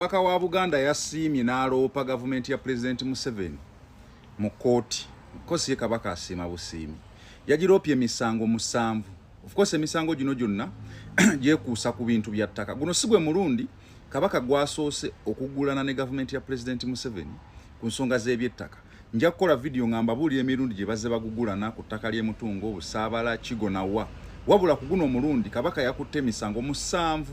Kabaka wa Buganda yasiimye n'aloopa gavumenti ya President Museveni mu kooti. Kosi ye kabaka asiima busiimi. Yagiroopye emisango 7. Of course emisango gino gyonna gyekuusa ku bintu bya ttaka. Guno si gwe mulundi kabaka gwasoose okugulana ne gavumenti ya President Museveni ku nsonga z'ebyettaka. Nja kukola video ngamba buli emirundi gye bazze bagugulana ku ttaka ly'e Mutungo, Busaabala, Kigonawa. Wabula ku guno mulundi kabaka yakutte emisango 7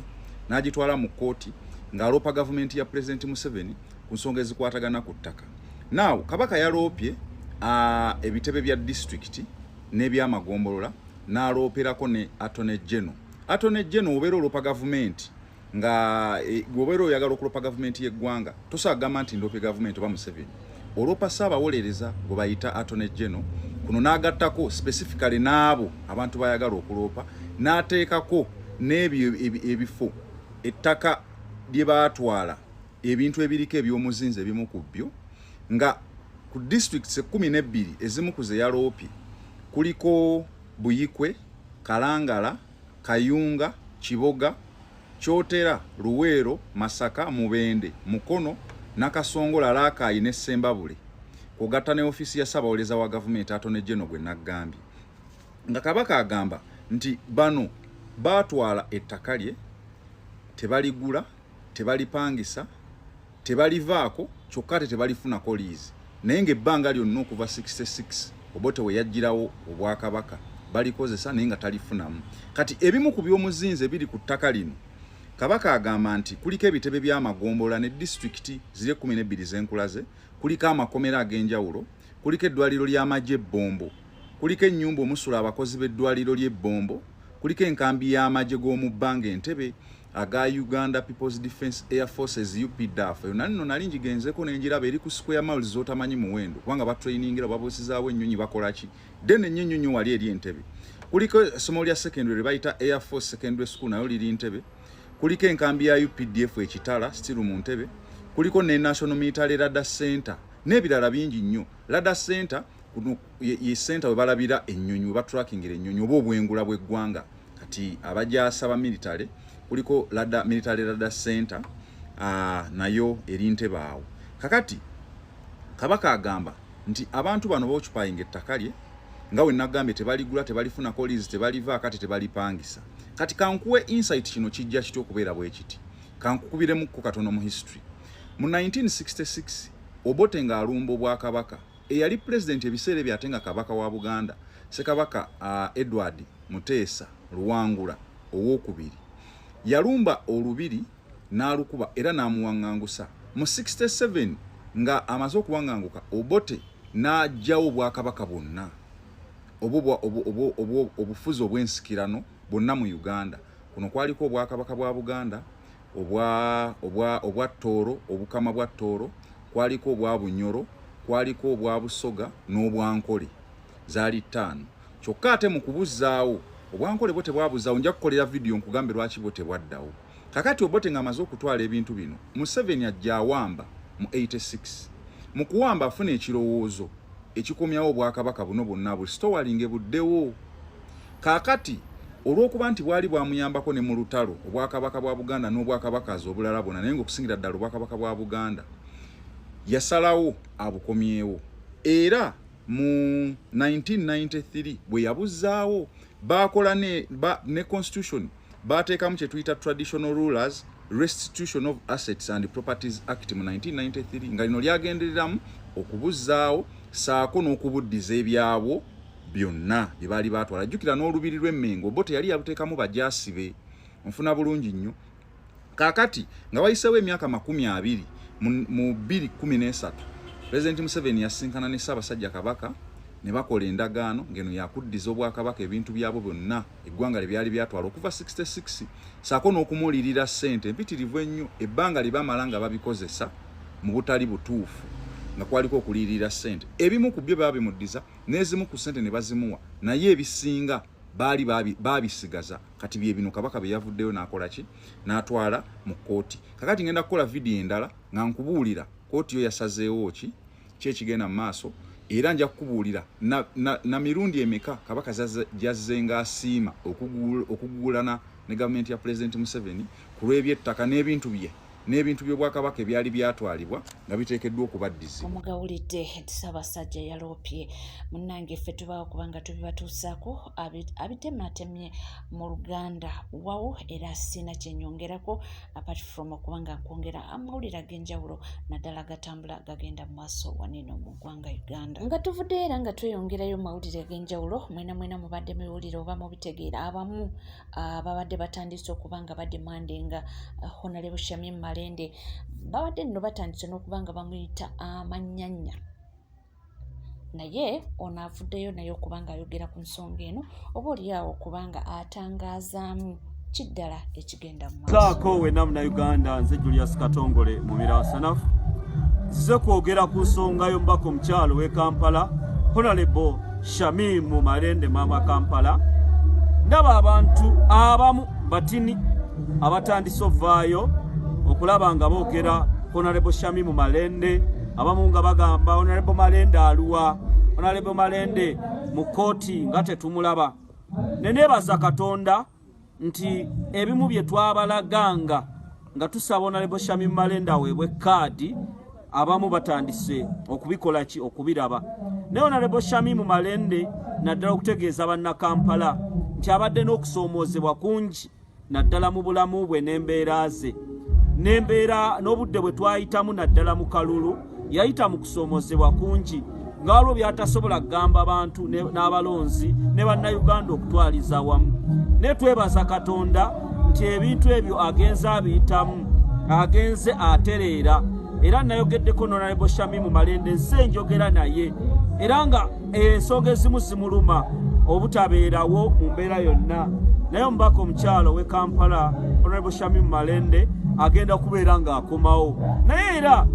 n'agitwala mu kooti ng'aloopa gavumenti ya President Museveni ku nsonga ezikwatagana ku ttaka. Now kabaka yaloopye ebitebe bya district n'ebyamagombolola n'alooperako ne Attorney General. Attorney General obeera oloopa gavumenti nga obeera oyagala okuloopa gavumenti y'eggwanga tosagamba nti ndoope gavumenti oba Museveni. Oloopa Ssaabawolereza gwe bayita Attorney General kuno n'agattako specifically n'abo abantu bayagala okuloopa n'ateekako n'ebyo ebifo ettaka lye baatwala ebintu ebiriko eby'omuzinzi ebimu ku byo nga ku districts 12 ezimu ku ze yaloopye kuliko Buyikwe, Kalangala, Kayunga, Kiboga, Kyotera, Luweero, Masaka, Mubende, Mukono, Nakasongola, Rakai ne Ssembabule. Kugatta ne ofisi ya Ssaabawolereza wa gavumenti Attorney General gwe naggambye. Nga kabaka agamba nti bano baatwala ettaka lye tebaligula, tebalipangisa, tebalivaako, kyokka tebalifunako liizi. Naye ng'ebbanga lyonna okuva 66 Obote we yagirawo obwakabaka balikozesa naye nga talifunamu. Kati ebimu ku by'omuzinzi biri ku ttaka lino kabaka agamba nti kuliko ebitebe by'amagombola ne district ziri 12 z'enkulaze, kuliko amakomera ag'enjawulo, kuliko eddwaliro ly'amagye Bombo, kuliko ennyumba omusula abakozi b'eddwaliro ly'e Bombo, kuliko enkambi y'amagye g'omu bbanga Entebbe aga Uganda People's Defence Air Forces UPDF. Nano nali njigenzeko n'enjiraba eri ku square miles zotamanyi muwendo kubanga batrainingira babosizaawo ennyonyi bakola ki then ennyonyi wali eri Entebbe. Kuliko Somalia Secondary bayita Air Force Secondary School nayo liri Entebbe. Kuliko enkambi ya UPDF ekitala still mu Entebbe. Kuliko ne National Military Radar Center n'ebirala bingi nnyo. Radar Center kuno ye center we balabira ennyonyi we batrackingira ennyonyi oba obwengula bw'eggwanga. Kati abajasa ba military kuliko Military Radar Center nayo eri Entebbe awo. Kakati kabaka agamba nti abantu bano b'okyupayinga ettaka lye nga we nagambye tebaligula, tebalifuna liizi, tebaliva kati tebalipangisa. Kati kankuwe insight kino kijja kityo okubeera bwe kiti. Kankukubiremukko katono mu history. Mu 1966 Obote ng'alumba obwakabaka eyali president ebiseera byate nga kabaka wa Buganda Ssekabaka Edward Muteesa Luwangula owookubiri yalumba olubiri n'alukuba era n'amuwaŋŋangusa. Mu 67 nga amaze okuwaŋŋanguka Obote n'ajjawo obwakabaka bwonna obufuzi obw'ensikirano bwonna mu Uganda. Kuno kwaliko obwakabaka bwa Buganda obwa Tooro, obukama bwa Tooro, kwaliko obwa Bunyoro, kwaliko obwa Busoga n'obwankole. Zaali 5. Kyokka ate mu kubuzzaawo obwankole bwo tebwabuzaawo. Nja kukolera video nkugambe lwaki bwo tebwaddawo. Kakati Obote ng'amaze okutwala ebintu bino Museveni ajja awamba mu 86. Mu kuwamba afuna ekirowoozo ekikomyawo obwakabaka buno bwonna busitowalinge buddewo. Kakati olw'okuba nti bwali bwamuyambako ne mu lutalo obwakabaka bwa Buganda n'obwakabakazi obulala bwonna naye ng'okusingira ddala obwakabaka bwa Buganda yasalawo abukomyewo. Era mu 1993 bwe yabuzzaawo bakola ne constitution bateekamu kye tuyita Traditional Rulers Restitution of Assets and Properties Act mu 1993 nga lino lyagendereramu okubuzzaawo saako n'okubuddiza ebyabwo byonna bye baali baatwala. Jjukira n'olubiri lw'Emmengo Obote yali yabuteekamu bajaasi be. Nfuna bulungi nnyo. Kaakati nga wayiseewo emyaka 20 mu 2013 President Museveni yasinkana ne Ssaabasajja Kabaka ne bakola endagaano ngeno yakuddiza obwakabaka ebintu byabo byonna eggwanga lye byali byatwala okuva 66 saako n'okumuulirira ssente mpitirivu ennyo ebbanga lye bamala nga babikozesa mu butali butuufu nga kwaliko okulirira ssente. Ebimu ku byo babimuddiza n'ezimu ku ssente ne bazimuwa naye ebisinga baali babisigaza. Kati bye bino kabaka bye yavuddeyo n'akola ki n'atwala mu kooti. Kakati ngenda kukola video endala nga nkubuulira kooti yo yasazeewo ki ekigenda mu maaso era nja kukubuulira na mirundi emeka kabaka jazzenga asiima okugulana ne gavumenti ya President Museveni ku lw'ebyettaka n'ebintu bye n'ebintu by'obwakabaka ebyali byatwalibwa nga biteekeddwa okubaddizibwa. Omugawulidde Ssaabasajja yaloopye munnange ffe tubaawo kubanga tubibatuusaako abitematemye mu Luganda wawo era sina kyenyongerako apart from okubanga nkwongera amawulire ag'enjawulo naddala gatambula gagenda mu maaso waneeno mu ggwanga Uganda. Nga tuvudde era nga tweyongerayo mawulire ag'enjawulo mwena mubadde miwulire oba mubitegeera abamu babadde batandise okuba nga bademandinga Honorable Shamim Malende babadde nno batandise n'okuba nga bamuyita amanyanya naye ono avuddeyo naye okuba nga ayogera ku nsonga eno oba oliawo okubanga atangaazaamu kiddala ekigenda mu saako wena Munnayuganda nze Julius Katongole mumira wasanafu nzize kwogera ku nsonga y'omubaka omukyalo w'e Kampala Honorable Shamim Malende mama Kampala. Ndaba abantu abamu batini abatandise ovaayo okulaba nga boogera Honorable Shamim Malende, abamu nga bagamba Honorable Malende aluwa, Honorable Malende mu kooti nga tetumulaba. Neneebaza Katonda nti ebimu bye twabalaganga nga tusaba Honorable Shamim Malende aweebwe kaadi abamu batandise okubikola ki okubiraba. Ne Honorable Shamim Malende naddala okutegeeza bannakampala nti abadde n'okusoomoozebwa kungi naddala mu bulamu bwe n'embeera ze. N'embeera n'obudde bwe twayitamu naddala mu kalulu yayita mu kusoomoozebwa kungi nga waliwo byatasobola kugamba abantu n'abalonzi ne bannayuganda okutwaliza wamu. Ne twebaza Katonda nti ebintu ebyo agenze abiyitamu agenze atereera. Era nayogeddeko Honorable Shamim Malende nze njogera naye era nga ensonga ezimu zimuluma obutabeerawo mu mbeera yonna. Naye omubaka omukyalo w'e Kampala Honorable Shamim Malende agenda kubeera ng'akomawo. Naye era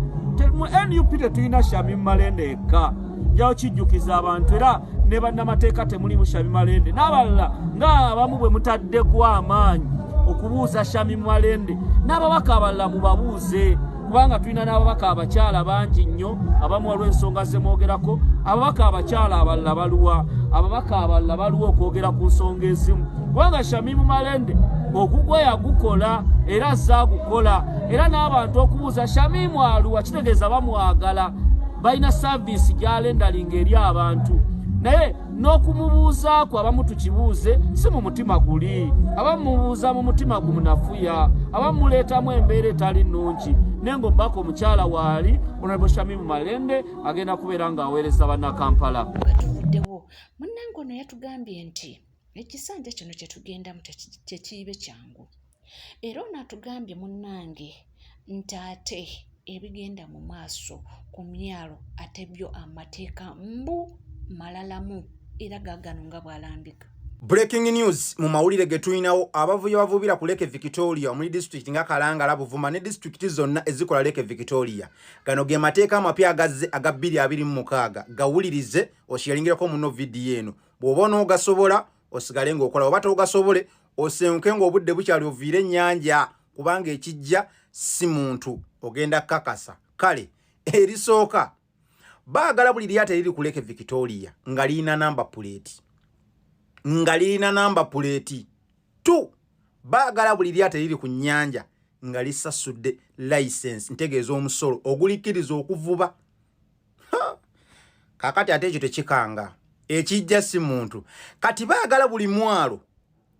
mu NUP tetulina Shamim Malende eka, njawo kijjukiza abantu era ne bannamateeka temulimu Shamim Malende n'abalala ng'abamu bwe mutaddeko amaanyi okubuuza Shamim Malende n'ababaka abalala mubabuuze kubanga tulina n'ababaka abakyala bangi nnyo abamu waliwo ensonga ze mwogerako. Ababaka abakyala abalala baluwa, ababaka abalala baluwa okwogera ku nsonga ezimu kubanga Shamim Malende okugwa yagukola era azze agukola era n'abantu okubuuza Shamim aluwa kitegeeza bamwagala balina saavisi gy'alendalinga eri abantu. Naye n'okumubuuzaako abamu tukibuuze si mu mutima guli, abamu mubuuza mu mutima gumunafuya, abamu muleetamu embeera etali nnungi. Naye ng'omubaka omukyala waali Honorable Shamim Malende agenda kubeera ng'aweereza bannakampala. Nga tuvuddewo munnange ono yatugambye nti ekisanja kino kye tugendamu tekiibe kyangu era ono atugambye munnange nti ate ebigenda mu maaso ku myalo ate byo amateeka mbu malalamu era gaagano nga bw'alambika. Breaking news mu mawulire ge tulinawo abavuyo bavubira ku Lake Victoria omuli district nga Kalangala Buvuma ne district zonna ezikola Lake Victoria. Gano ge mateeka amapya agazze aga 2026 gawulirize oshiyalingerako muno video eno. Bw'obona ogasobola osigale ng'okola oba togasobole osenke ng'obudde bukyali oviire ennyanja kubanga ekijja si muntu ogenda kakasa. Kale erisooka baagala buli lyata eriri ku Lake Victoria nga lirina number plate. Nga lirina number plate. 2. Baagala buli lyata eriri ku nnyanja nga lisasudde license ntegeeza omusolo ogulikkiriza okuvuba. Kakati ate ekyo tekikanga. Ekijja si muntu. Kati baagala buli mwalo.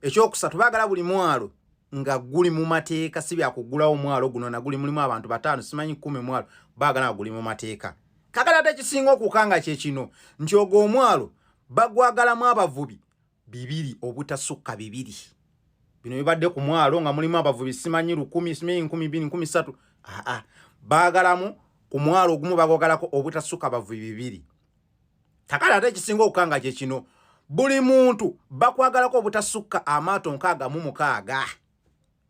Ekyokusatu baagala buli mwalo nga guli mu mateeka si bya kugulawo omwalo guno na guli mulimu abantu 5 simanyi 10 mwalo baagala guli mu mateeka. Kakati ate kisinga okukanga kye kino nti ogwo omwalo bagwagalamu abavubi 2 obutasukka 2. Bino bibadde ku mwalo nga mulimu abavubi simanyi 10 simanyi 12 13. Baagalamu ku mwalo gumu bagogalako obutasukka abavubi 2. Kakati ate kisinga okukanga kye kino buli muntu bakwagalako obutasukka amaato 66.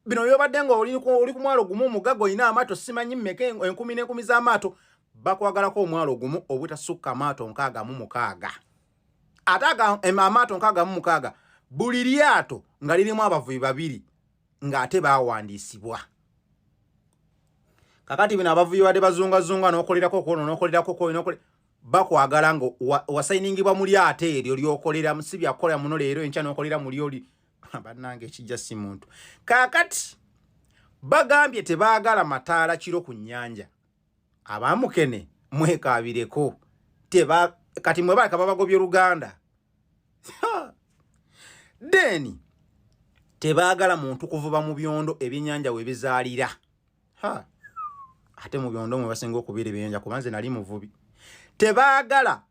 Bino bibadde nga oli ku mwalo gumu mugago ina amaato simanyi mmeke 10 z'amaato bakwagalako omwalo gumu obutasukka amaato 66. Ataga amaato 66 buli lyato nga lirimu abavubi 2 nga ate bawandiisibwa. Kakati bino abavubi bade bazunga n'okolerako kono n'okolerako kono bakwagala ngo wasayiningibwa mu lyato eryo lyokolera musibya kola muno leero enkya n'okolera mu lyoli bannange ekijja si muntu. Kakati bagambye tebaagala mataala kiro ku nnyanja abamukene mwekaabireko kati mwe baleka babagobye Luganda deni tebaagala muntu kuvuba mu byondo ebyennyanja we bizaalira ate mu byondo mwe basinga okubeera ebyennyanja kubanze nali muvubi tebaagala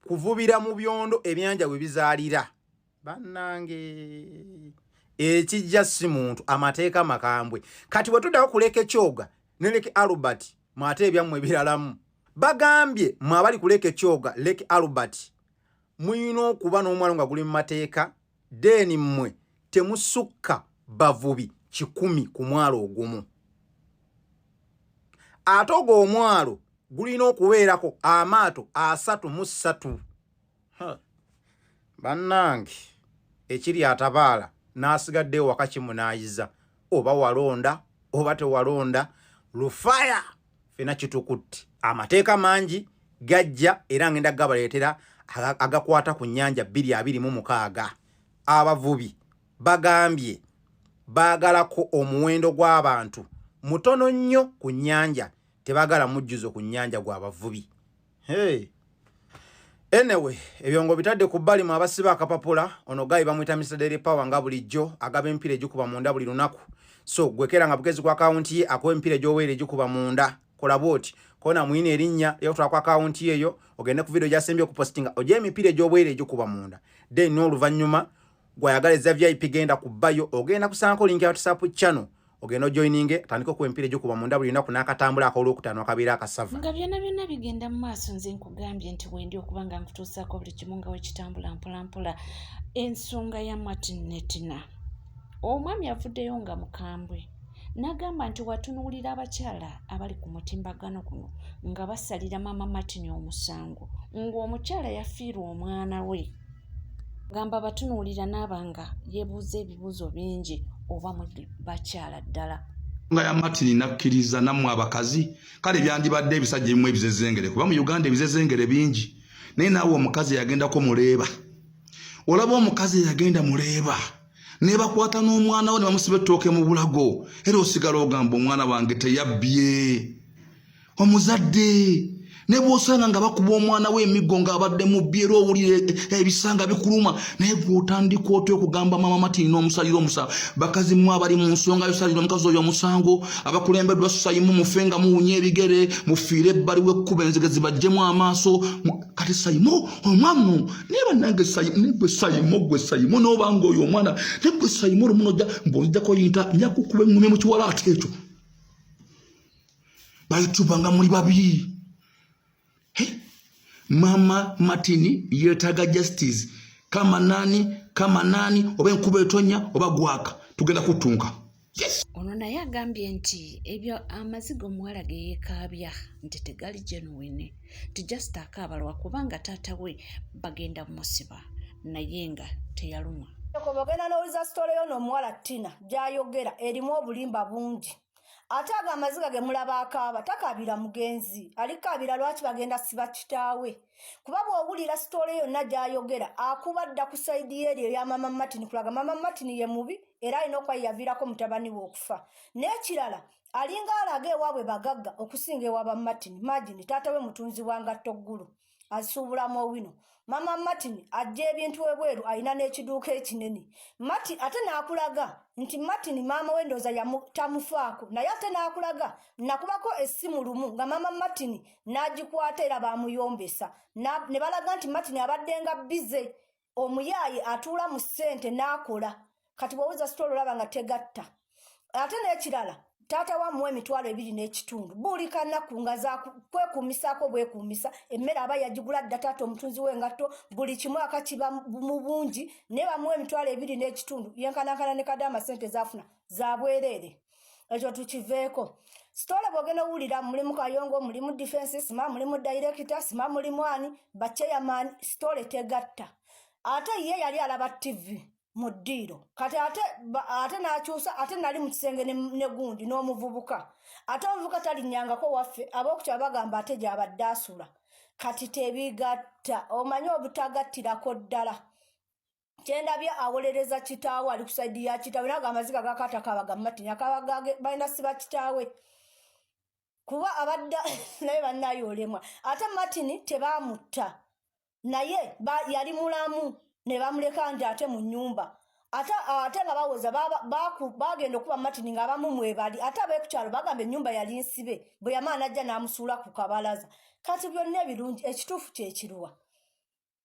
kuvubira mu byondo ebyennyanja we bizaalira bannange ekijja si muntu amateeka makambwe kati bwe tuddayo kuleka ekyoga ne Lake Albert mwate ebyammwe biralamu bagambye mwabali kuleka ekyoga Lake Albert muyina okuba n'omwalo nga guli mu mateeka deni mmwe temusukka bavubi 100 ku mwalo ogumu ate ogwo omwalo gulina okubeerako amaato 33 bannange ekiri atabaala n'asigadde waka kimunaayiza oba walonda oba tewalonda lufaya fena kitukutti amateeka mangi gajja era ngenda gabaleetera agakwata ku nnyanja 226 abavubi bagambye baagalako omuwendo gw'abantu mutono nnyo ku nnyanja tebagala mujjuzo ku nnyanja gw'abavubi anyway ebyongo bitadde ku bbali mu abasiba akapapula ono gayi bamuyita Mr. Daily Power nga bulijjo agaba empira egikuba munda buli lunaku so gwekera nga bugezi kwa akaunti ye akuwa empira egy'oweera egikuba munda kola bwoti kona mwine erinnya lyotwala ku akaunti yeyo ogende ku video gyasembye okupostinga ojja emipira egy'obuweera egikuba munda then n'oluvannyuma gwayagaliza VIP genda ku bayo ogenda kusanko link ya WhatsApp channel ogenda joininge tandika ku empira egy'okuba munda buli lunaku n'akatambula akolwokutaano akabeera akasava nga byonna bigenda mu maaso nze nkugambye nti wendi okuba nga nkutuusaako buli kimu nga wekitambula mpolampola ensonga ya Martin Netina omwami avuddeyo nga mukambwe n'agamba nti watunuulira abakyala abali ku mutimbagano guno nga basalira maama Martin omusango ng'omukyala yafiirwa omwana we gamba batunuulira n'abanga yeebuuza ebibuuzo bingi oba mu bakyala ddala nga ya Martin nakkiriza nammwe abakazi kale byandibadde ebisajja ebimu ebizezengere kuba mu Uganda ebizezengere bingi naye naawe omukazi yagendako muleeba olaba omukazi yagenda muleeba ne bakwata n'omwana we ne bamusiba ettooke mu bulago era osigala ogamba omwana wange teyabbye omuzadde ne bw'osanga nga bakuba omwana we emiggo ng'abadde mu bbi era owulire ebisanga bikuluma naye gw'otandika otya okugamba maama Martin n'omusalira omusango bakazi mmwe abali mu nsonga yosalira omukazi oyo omusango abakulembeddwa sayimu mufe nga muwunya ebigere mufiire ebbali w'ekkuba enzige zibajjemu amaaso kati sayimu omwamu naye bannange gwe sayimu n'obanga oyo omwana ne gwe sayimu olumu nojja mb'onzijjako yinta njakukuba eŋŋumi mu kiwalaata ekyo bayituba nga muli babi Mama Martin yetaga justice kama nani oba enkuba etonya oba gwaka tugenda kutunga yes ono naye agambye nti ebyo amazigo omuwala ge yeekaabya nti tegali genuine ti just akabalwa kubanga taata we bagenda musiba naye nga teyalumwa bagenda n'owuliza sitole yo n'omuwala Tina gy'ayogera erimu obulimba bungi ate ago amaziga ge mulaba akaaba takaabira mugenzi alikaabira lwaki bagenda siba kitaawe kuba bw'owulira sitole yonna gy'ayogera akuba dda ku sayidi yeryo eya maama Martin kulaga maama Martin ye mubi era alina okwayaviirako mutabani we okufa n'ekirala alinga alaga ewaabwe bagagga okusinga ewaaba Martin Martin taata we mutunzi wa ngatto ggulu asuubulamu owino maama Martin ajja ebintu ebweru alina n'ekiduuka ekinene Martin ate n'akulaga nti Martin maama we ndooza tamufaako naye ate n'akulaga nakubako essimu lumu nga maama Martin n'agikwata era baamuyombesa ne balaga nti Martin abaddenga bize omuyaaye atuula mu ssente n'akola kati bw'owuza sitolo olaba nga tegatta ate n'ekirala taata wamuwa $2.5 buli kanaku nga kwekuumisaako bwekuumisa emmere aba yagigula dda taata omutunzi w'engatto buli kimu akakiba mu bungi naye bamuwa $2.5 yenkanankana ne kadama ssente zafuna za bwereere ekyo tukiveeko sitole bw'ogenda owulira mulimu Kayongo mulimu defense sima mulimu director sima mulimu ani bacheyamani sitole tegatta ate ye yali alaba TV mu ddiiro kati ate n'akyusa ate nali mu kisenge ne gundi n'omuvubuka ate omuvubuka talinnyangako waffe ab'okutya bagamba ate gy'abadde asula kati tebigatta omanyi obutagattirako ddala kyendabye awolereza kitaawe ali ku saidi ya kitaawe naga amaziga gakata kabaga Martin akabaga balina siba kitaawe kuba abadda naye bannayolemwa ate Martin tebamutta naye yali mulamu ne bamuleka nti ate mu nnyumba ate nga bawoza bagenda okuba Martin nga bamumwebali ate ab'ekukyalo bagamba ennyumba yali nsibe bwe yamaana ajja n'amusuula ku kabalaza kati byonna ebirungi ekituufu kyekiruwa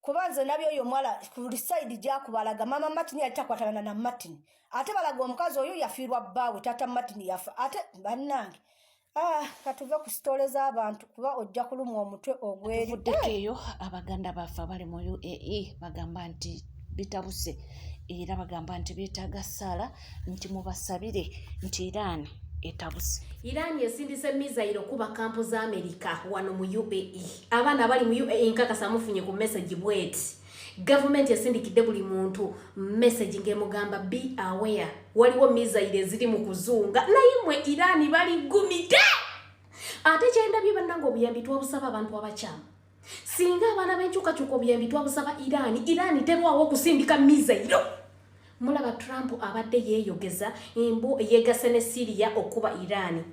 kuba nze nabyo oyo omuwala ku lisaidi gyakubalaga mama Martin yali takwatagana na Martin ate balaga omukazi oyo yafiirwa bbaawe tata Martin yafa ate bannange katuve ku sitole z'abantu kuba ojja kulumwa omutwe ogweri tuvuddeko eyo abaganda baffe abali mu UAE bagamba nti bitabuse era bagamba nti beetaaga ssaala nti mubasabire nti Iran etabuse. Iran yesindise mizairo kuba kampu za Amerika wano mu UAE. Abaana bali mu UAE nkakasa mufunye ku message bweti. Government yasindikidde buli muntu message ngemugamba be aware. Waliwo mizaire ziri mu kuzunga naye mwe Iran bali gumite. Ate kyenda bye bannango obuyambi twabusaba abantu abakyama. Singa abaana b'enkyukakyuka obuyambi twabusaba Iran terwawo kusindika mizairo. Mulaba Trump abadde yeeyogeza embu yegase ne Syria okuba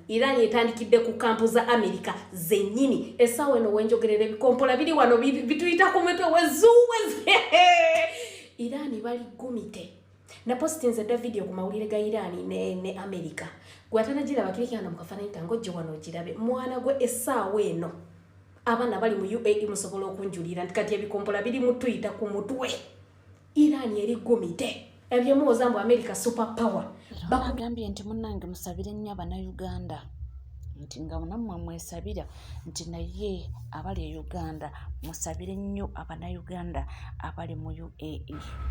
Iran etandikidde ku kampu za Amerika zennyini esawe no wenjogerera ebikompola biri wano bituyita ku mutwe wezuwe Iran bali gumite na postinze da video ku mawulire ga Iran ne Amerika gwatana gira bakirikana mukafananyi tango gye wano girabe mwana gwe esawe eno abana bali mu UAE musobola okunjulira nti kati ebikompola biri mutuyita ku mutwe Iran eri gumite ebyo muwozambu America super power bagambye nti munnange musabire nnyo Uganda nti nga munammwe mwesabira nti naye abali e Uganda musabire nnyo Uganda abali mu UAE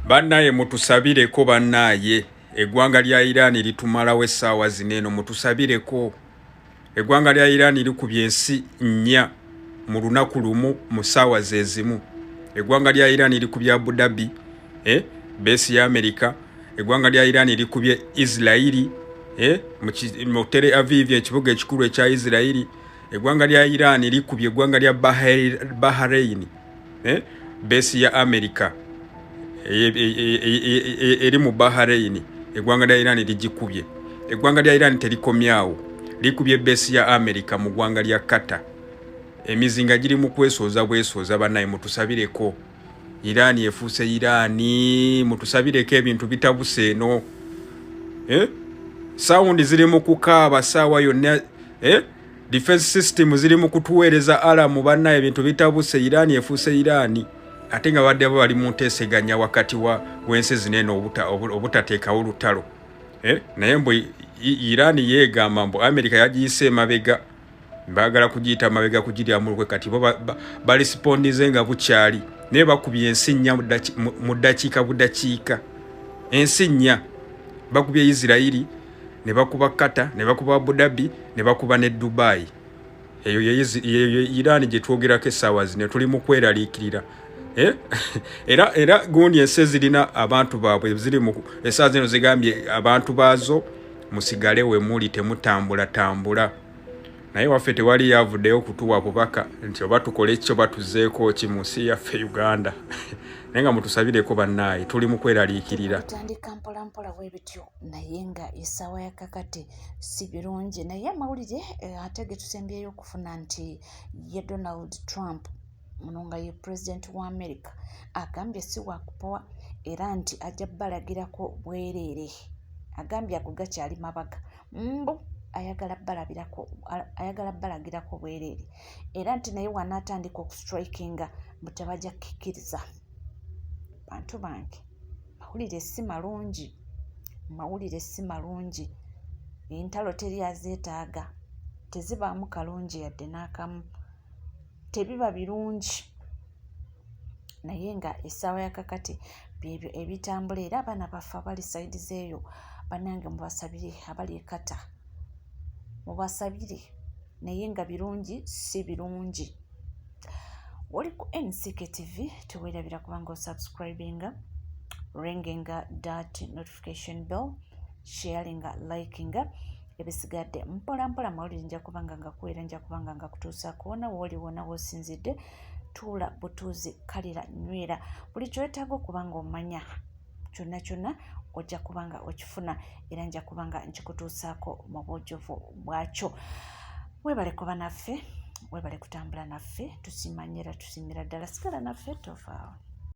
bannaye mutusabireko bannaye eggwanga lya Iran litumalawo essaawa zineno mutusabireko eggwanga lya Iran likubye ensi 4 mu lunaku lumu mu ssaawa zezimu eggwanga lya Iran likubye Abu Dhabi besi ya Amerika eggwanga lya Iran likubye Israeli mu Tel Aviv ekibuga ekikulu ekya Israeli eggwanga lya Iran likubye eggwanga lya Bahrain besi ya Amerika eri mu Bahrain eggwanga lya Iran ligikubye eggwanga lya Iran terikomyawo likubye besi ya Amerika mu ggwanga lya Qatar emizinga giri mu bwesooza bannaye mutusabireko Iran efuuse Iran mutusabireko ebintu bitabuse no sound ziri mu kukaaba saawa yonna defense system ziri mu kutuweereza alarm bannaye ebintu bitabuse Iran efuuse Iran ate nga badde bali mu nteeseganya wakati w'ensi zineno obutateekawo lutalo naye mbu Iran yeegamba mbu America yagiyise emabega baagala kugiyita mabega kugiryamu lukwe kati bo balispondize nga bukyali naye bakubye ensi 4 mu ddakiika budakiika ensi 4 bakubye Israeli ne bakuba Qatar ne bakuba Abu Dhabi ne bakuba ne Dubai eyo Iran gye twogerako essaawa zino tuli mu kweraliikirira era gundi ensi zirina abantu baabwe ziri mu essaawa zino zigambye abantu baazo musigale we muli temutambula naye waffe tewali yavuddeyo kutuwa bubaka nti oba tukole ekyo batuzeeko ki mu nsi yaffe Uganda naye nga mutusabireko bannaye tuli mu kweraliikirira tutandika mpolampola bwebityo naye nga essaawa ya kakati si birungi naye amawulire ate ge tusembyeyo okufuna nti ye Donald Trump muno nga ye president wa America agambye si wakupowa era nti ajja balagirako bwereere agambye ago gakyali mabaga mbu ayagala balagirako bwereere era nti naye wanaatandika okustrikinga mbu tebajja kukkiriza bantu bange mawulire si malungi entalo teri azeetaaga tezibaamu kalungi yadde n'akamu tebiba birungi naye nga essaawa ya kakati byebyo ebitambula era abaana baffe abali saidi zeeyo bannange mubasabire abali ekata mubasabire naye nga birungi si birungi oli ku NCK TV tuweerabira kubanga osubscribinga ringinga that notification bell sharinga likinga ebisigadde mpolampola mawulire nja kubanga ngakuweera nja kubanga ngakutuusa kuwona wooli wona woosinzidde tuula butuuzi kalira nywera buli kyetaaga okubanga omanya kyonna ojja kubanga okifuna era nja kubanga nkikutuusaako mu bujjuvu bwakyo. Weebale kuba naffe, weebale kutambula naffe, tusimanyira tusimira ddala, sigala naffe tovaawo.